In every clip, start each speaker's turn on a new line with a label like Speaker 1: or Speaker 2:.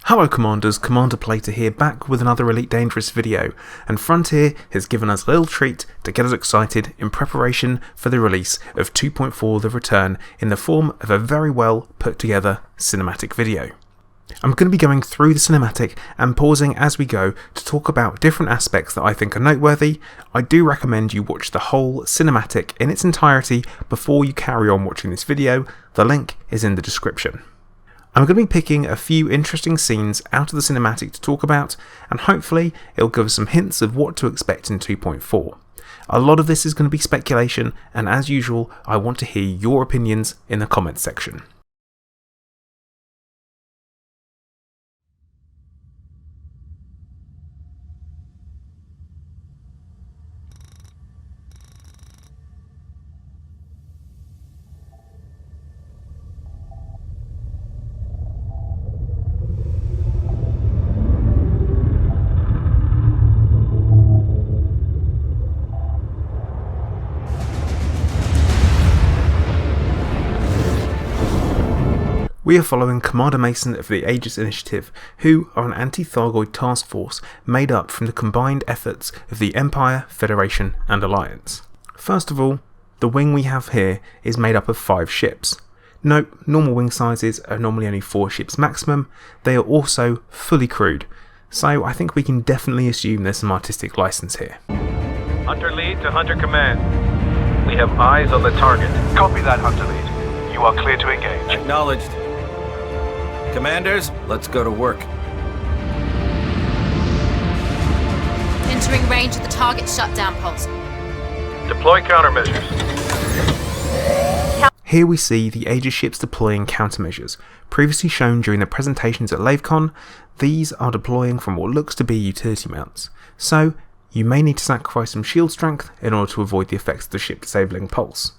Speaker 1: Hello Commanders, Commander Plater here, back with another Elite Dangerous video, and Frontier has given us a little treat to get us excited in preparation for the release of 2.4 The Return in the form of a very well put together cinematic video. I'm going to be going through the cinematic and pausing as we go to talk about different aspects that I think are noteworthy. I do recommend you watch the whole cinematic in its entirety before you carry on watching this video. The link is in the description. I'm going to be picking a few interesting scenes out of the cinematic to talk about, and hopefully it'll give us some hints of what to expect in 2.4. A lot of this is going to be speculation, and as usual, I want to hear your opinions in the comments section. We are following Commander Mason of the ASUS Initiative, who are an anti-Thargoid task force made up from the combined efforts of the Empire, Federation and Alliance. First of all, the wing we have here is made up of 5 ships. Note, normal wing sizes are normally only 4 ships maximum. They are also fully crewed, so I think we can definitely assume there's some artistic license here.
Speaker 2: Hunter Lead to Hunter Command. We have eyes on the target.
Speaker 3: Copy that, Hunter Lead. You are clear to engage.
Speaker 4: Acknowledged. Commanders, let's go to work.
Speaker 5: Entering range of the target shutdown pulse.
Speaker 2: Deploy countermeasures.
Speaker 1: Here we see the ASUS ships deploying countermeasures. Previously shown during the presentations at LaveCon, these are deploying from what looks to be utility mounts. So, you may need to sacrifice some shield strength in order to avoid the effects of the ship disabling pulse.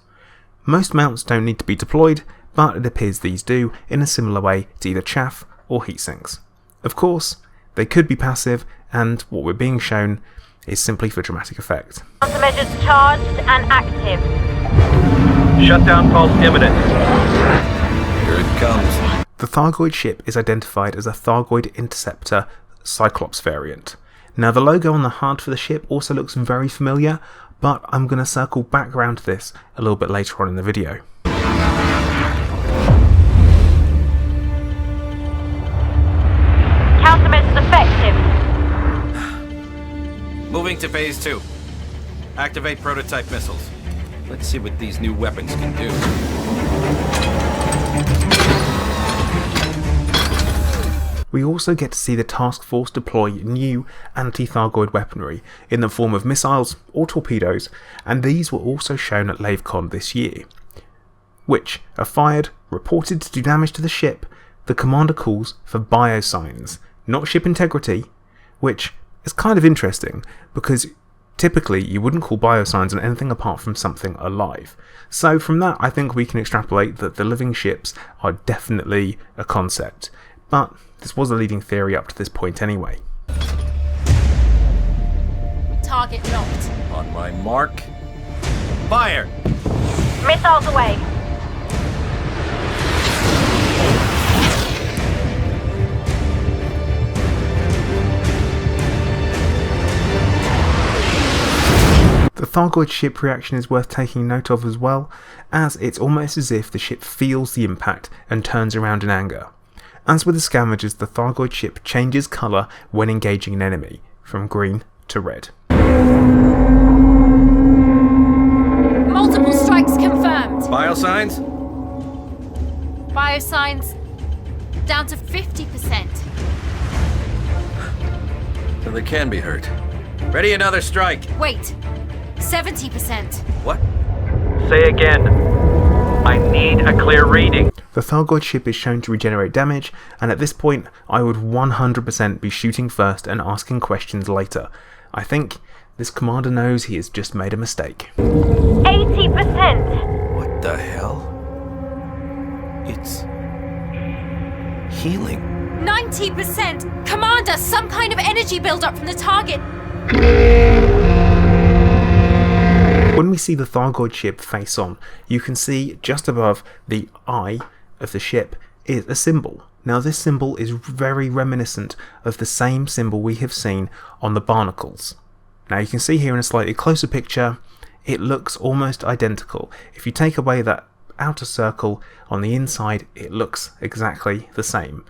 Speaker 1: Most mounts don't need to be deployed, but it appears these do in a similar way to either chaff or heat sinks. Of course, they could be passive, and what we're being shown is simply for dramatic effect.
Speaker 6: Countermeasures charged and active.
Speaker 2: Shutdown pulse imminent.
Speaker 4: Here it comes.
Speaker 1: The Thargoid ship is identified as a Thargoid Interceptor Cyclops variant. Now the logo on the HUD for the ship also looks very familiar, but I'm going to circle back around to this a little bit later on in the video.
Speaker 6: Countermeasures effective.
Speaker 4: Moving to phase 2. Activate prototype missiles. Let's see what these new weapons can do.
Speaker 1: We also get to see the task force deploy new anti-Thargoid weaponry in the form of missiles or torpedoes, and these were also shown at LaveCon this year, which are fired, reported to do damage to the ship. The commander calls for biosigns, not ship integrity, which is kind of interesting because typically you wouldn't call biosigns on anything apart from something alive. So from that I think we can extrapolate that the living ships are definitely a concept, but this was a leading theory up to this point anyway.
Speaker 5: Target locked.
Speaker 4: On my mark. Fire!
Speaker 6: Missiles away.
Speaker 1: The Thargoid ship reaction is worth taking note of as well, as it's almost as if the ship feels the impact and turns around in anger. As with the scavengers, the Thargoid ship changes colour when engaging an enemy, from green to red.
Speaker 5: Multiple strikes confirmed.
Speaker 4: Biosigns?
Speaker 5: Biosigns down to 50%.
Speaker 4: So they can be hurt. Ready, another strike.
Speaker 5: Wait, 70%.
Speaker 4: What?
Speaker 2: Say again. I need a clear reading.
Speaker 1: The Thargoid ship is shown to regenerate damage, and at this point I would 100% be shooting first and asking questions later. I think this commander knows he has just made a mistake.
Speaker 6: 80%.
Speaker 4: What the hell? It's healing.
Speaker 5: 90%! Commander, some kind of energy build-up from the target.
Speaker 1: When we see the Thargoid ship face on, you can see just above the eye of the ship is a symbol. Now this symbol is very reminiscent of the same symbol we have seen on the barnacles. Now you can see here in a slightly closer picture, it looks almost identical. If you take away that outer circle on the inside, it looks exactly the same.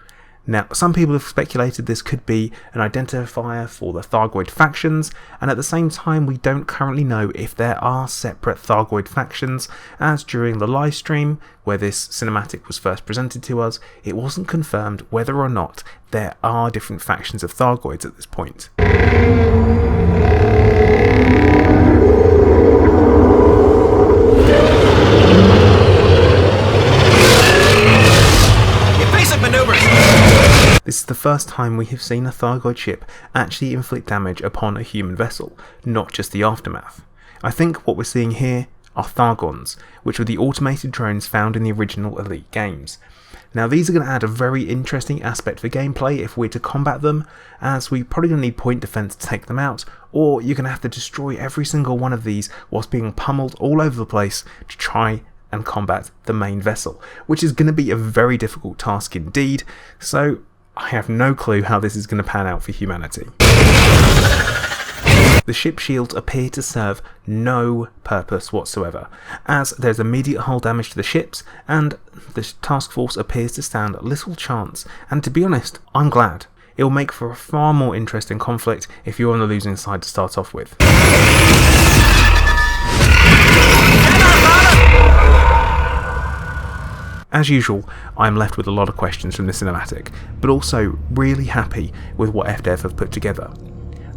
Speaker 1: Now, some people have speculated this could be an identifier for the Thargoid factions, and at the same time we don't currently know if there are separate Thargoid factions, as during the live stream where this cinematic was first presented to us, it wasn't confirmed whether or not there are different factions of Thargoids at this point. This is the first time we have seen a Thargoid ship actually inflict damage upon a human vessel, not just the aftermath. I think what we're seeing here are Thargons, which were the automated drones found in the original Elite games. Now these are going to add a very interesting aspect for gameplay if we're to combat them, as we're probably going to need point defense to take them out, or you're going to have to destroy every single one of these whilst being pummeled all over the place to try and combat the main vessel, which is going to be a very difficult task indeed, so I have no clue how this is going to pan out for humanity. The ship shields appear to serve no purpose whatsoever, as there's immediate hull damage to the ships, and the task force appears to stand little chance, and to be honest, I'm glad. It will make for a far more interesting conflict if you're on the losing side to start off with. As usual, I'm left with a lot of questions from the cinematic, but also really happy with what FDev have put together.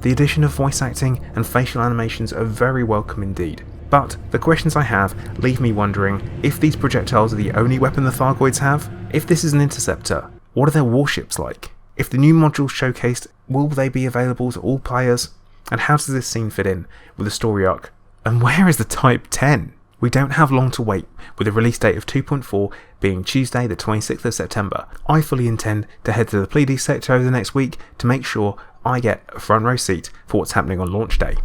Speaker 1: The addition of voice acting and facial animations are very welcome indeed, but the questions I have leave me wondering if these projectiles are the only weapon the Thargoids have, if this is an interceptor, what are their warships like, if the new modules showcased, will they be available to all players, and how does this scene fit in with the story arc, and where is the Type 10? We don't have long to wait, with the release date of 2.4 being Tuesday the 26th of September. I fully intend to head to the Pleiades sector over the next week to make sure I get a front row seat for what's happening on launch day.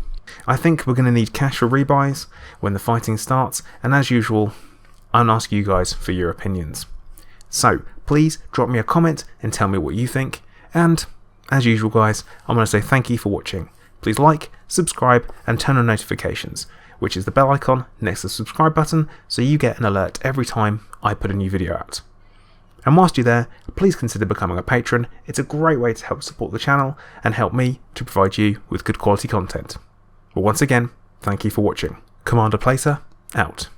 Speaker 1: I think we're going to need cash for rebuys when the fighting starts, and as usual, I'll ask you guys for your opinions. So please drop me a comment and tell me what you think, and as usual guys, I'm going to say thank you for watching. Please like, subscribe and turn on notifications, which is the bell icon next to the subscribe button, so you get an alert every time I put a new video out. And whilst you're there, please consider becoming a patron. It's a great way to help support the channel and help me to provide you with good quality content. But once again, thank you for watching. Commander Placer, out.